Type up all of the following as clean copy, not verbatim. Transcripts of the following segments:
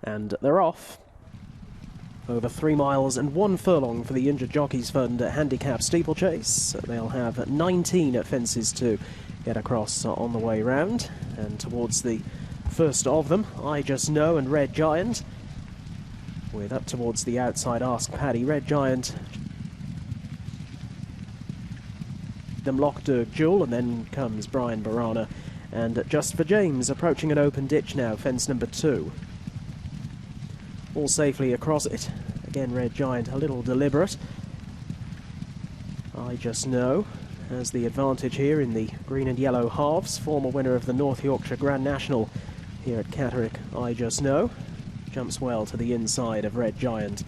And they're off. Over 3 miles and 1 furlong for the Injured Jockeys Fund handicap steeplechase. They'll have 19 fences to get across on the way round. And towards the first of them, I Just Know and Red Giant. With up towards the outside, Ask Paddy, Red Giant. Them LOUGH DERG JEWEL, and then comes Brian Barana. And Just for James approaching an open ditch now, fence number 2. All safely across it. Again, Red Giant a little deliberate. I Just Know has the advantage here in the green and yellow halves. Former winner of the North Yorkshire Grand National here at Catterick, I Just Know. Jumps well to the inside of Red Giant.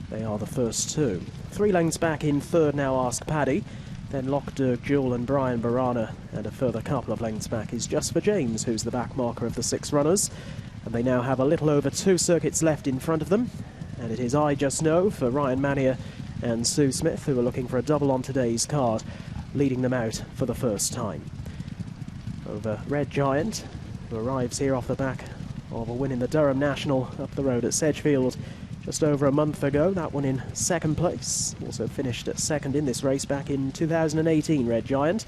They are the first two. 3 lengths back in third now, Ask Paddy. Then LOUGH DERG JEWEL and Brian Barana. And a further couple of lengths back is Just for James, who's the back marker of the 6 runners. And they now have a little over 2 circuits left in front of them. And it is I Just Know for Ryan Mania and Sue Smith, who are looking for a double on today's card, leading them out for the first time. Over Red Giant, who arrives here off the back of a win in the Durham National up the road at Sedgefield just over a month ago. That one in 2nd place. Also finished at 2nd in this race back in 2018, Red Giant.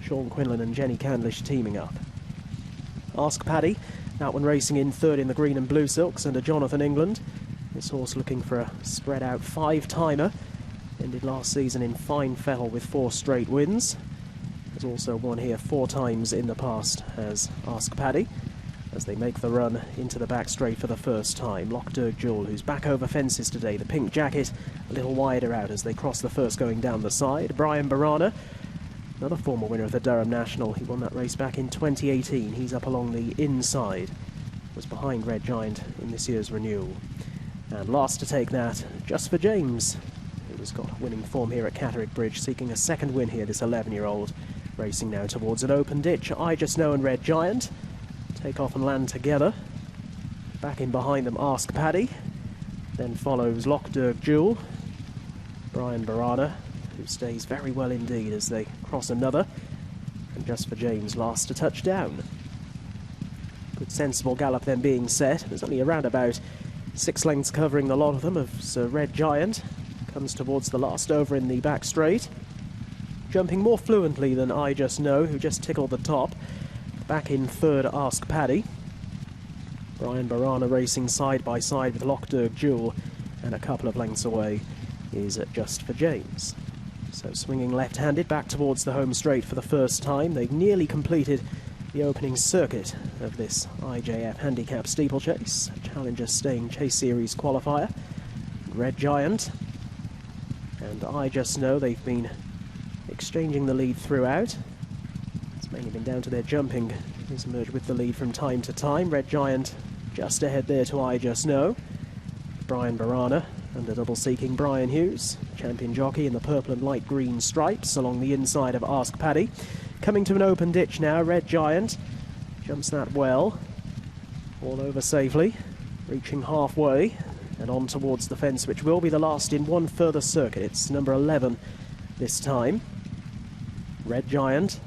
Sean Quinlan and Jenny Candlish teaming up. Ask Paddy. That one racing in 3rd in the green and blue silks under Jonathan England. This horse looking for a spread out 5-timer. Ended last season in fine fettle with 4 straight wins. Has also won here 4 times in the past as Ask Paddy, as they make the run into the back straight for the first time. LOUGH DERG JEWEL, who's back over fences today. The pink jacket a little wider out as they cross the first going down the side. Brian Barana, another former winner of the Durham National. He won that race back in 2018. He's up along the inside. Was behind Red Giant in this year's renewal. And last to take that, Just for James, who has got winning form here at Catterick Bridge, seeking a 2nd win here, this 11-year-old. Racing now towards an open ditch. I Just Know and Red Giant take off and land together. Back in behind them, Ask Paddy. Then follows LOUGH DERG JEWEL. Brian Barana, who stays very well indeed as they cross another. And Just for James last to touch down. Good sensible gallop then being set. There's only around about 6 lengths covering the lot of them of Sir Red Giant. Comes towards the last over in the back straight. Jumping more fluently than I Just Know, who just tickled the top. Back in 3rd, Ask Paddy. Brian Barana racing side by side with LOUGH DERG JEWEL, and a couple of lengths away is Just for James. So swinging left-handed back towards the home straight for the first time. They've nearly completed the opening circuit of this IJF Handicap Steeplechase, Challenger Staying Chase Series qualifier. Red Giant and I Just Know, they've been exchanging the lead throughout. It's mainly been down to their jumping, who's emerged with the lead from time to time. Red Giant just ahead there to I Just Know. Brian Barana under double seeking Brian Hughes, champion jockey in the purple and light green stripes along the inside of Ask Paddy. Coming to an open ditch now, Red Giant jumps that well, all over safely, reaching halfway and on towards the fence, which will be the last in one further circuit. It's number 11 this time. Red Giant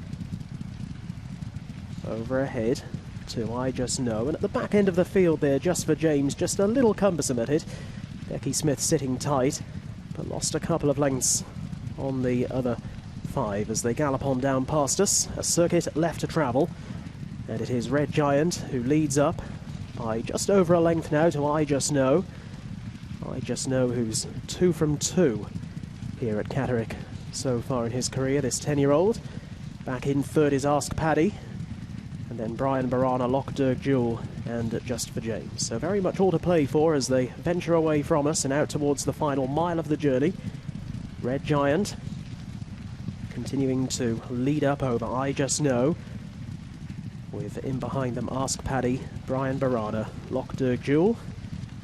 over ahead to I Just Know, and at the back end of the field there, Just for James, just a little cumbersome at it. Becky Smith sitting tight, but lost a couple of lengths on the other 5 as they gallop on down past us. A circuit left to travel, and it is Red Giant who leads up by just over a length now to I Just Know. I Just Know, who's 2 from 2 here at Catterick so far in his career, this 10-year-old. Back in 3rd is Ask Paddy, and then Brian Barana, LOUGH DERG JEWEL, and Just for James. So very much all to play for as they venture away from us and out towards the final mile of the journey. Red Giant continuing to lead up over I Just Know, with in behind them Ask Paddy, Brian Barana, LOUGH DERG JEWEL,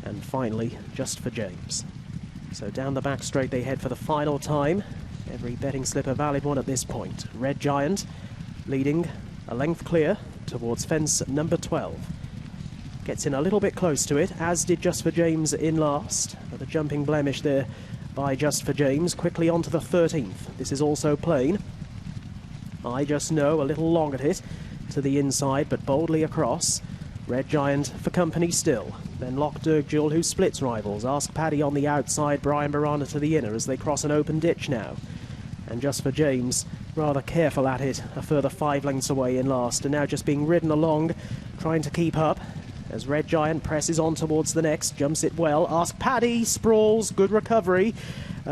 and finally Just for James. So down the back straight they head for the final time. Every betting slip a valid one at this point. Red Giant leading a length clear towards fence number 12. Gets in a little bit close to it, as did Just for James in last. But a jumping blemish there by Just for James, quickly on to the 13th. This is also plain. I Just Know a little long at it to the inside, but boldly across. Red Giant for company still. Then LOUGH DERG JEWEL, who splits rivals. Ask Paddy on the outside, Brian Barana to the inner as they cross an open ditch now. And Just for James, rather careful at it, a further 5 lengths away in last, and now just being ridden along, trying to keep up. As Red Giant presses on towards the next, jumps it well. Ask Paddy, sprawls, good recovery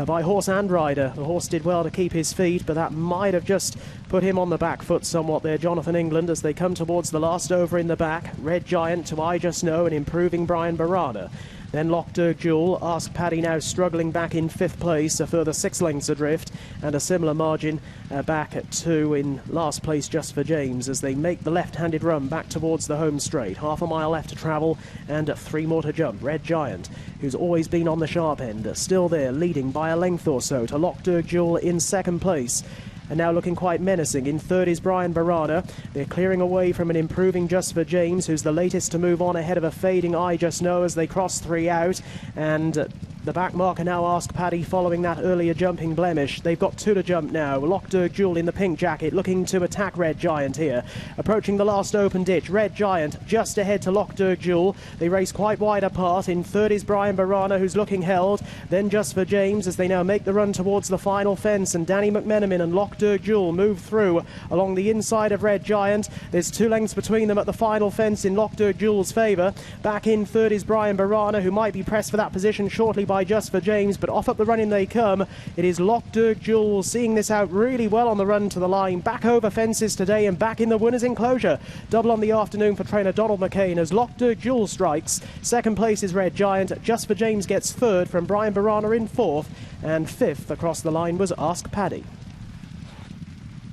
by horse and rider. The horse did well to keep his feet, but that might have just put him on the back foot somewhat there, Jonathan England, as they come towards the last over in the back. Red Giant to I Just Know and improving Brian Barana. Then LOUGH DERG JEWEL, Ask Paddy now struggling back in 5th place, a further 6 lengths adrift, and a similar margin back at 2 in last place Just for James as they make the left-handed run back towards the home straight. Half a mile left to travel and 3 more to jump. Red Giant, who's always been on the sharp end, still there, leading by a length or so to LOUGH DERG JEWEL in 2nd place. And now looking quite menacing. In 3rd is Brian Barana. They're clearing away from an improving Just for James, who's the latest to move on ahead of a fading I Just Know as they cross 3 out. And the back marker now Ask Paddy following that earlier jumping blemish. They've got 2 to jump now. LOUGH DERG JEWEL in the pink jacket looking to attack Red Giant here. Approaching the last open ditch. Red Giant just ahead to LOUGH DERG JEWEL. They race quite wide apart. In 3rd is Brian Barana, who's looking held. Then Just for James as they now make the run towards the final fence, and Danny Mcmenamin and LOUGH DERG JEWEL move through along the inside of Red Giant. There's 2 lengths between them at the final fence in LOUGH DERG JEWEL's favour. Back in 3rd is Brian Barana, who might be pressed for that position shortly by Just for James, but off up the running they come. It is LOUGH DERG JEWEL seeing this out really well on the run to the line. Back over fences today and back in the winner's enclosure. Double on the afternoon for trainer Donald McCain as LOUGH DERG JEWEL strikes. 2nd place is Red Giant. Just for James gets 3rd from Brian Barana in 4th, and 5th across the line was Ask Paddy.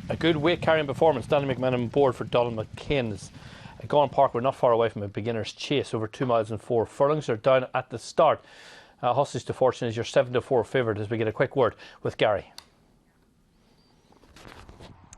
A good weight carrying performance. Danny Mcmenamin board for Donald McCain. Gone Park were not far away from a beginner's chase. Over 2 miles and 4 furlongs. They're down at the start. Hostage to Fortune is your 7-4 favourite as we get a quick word with Gary.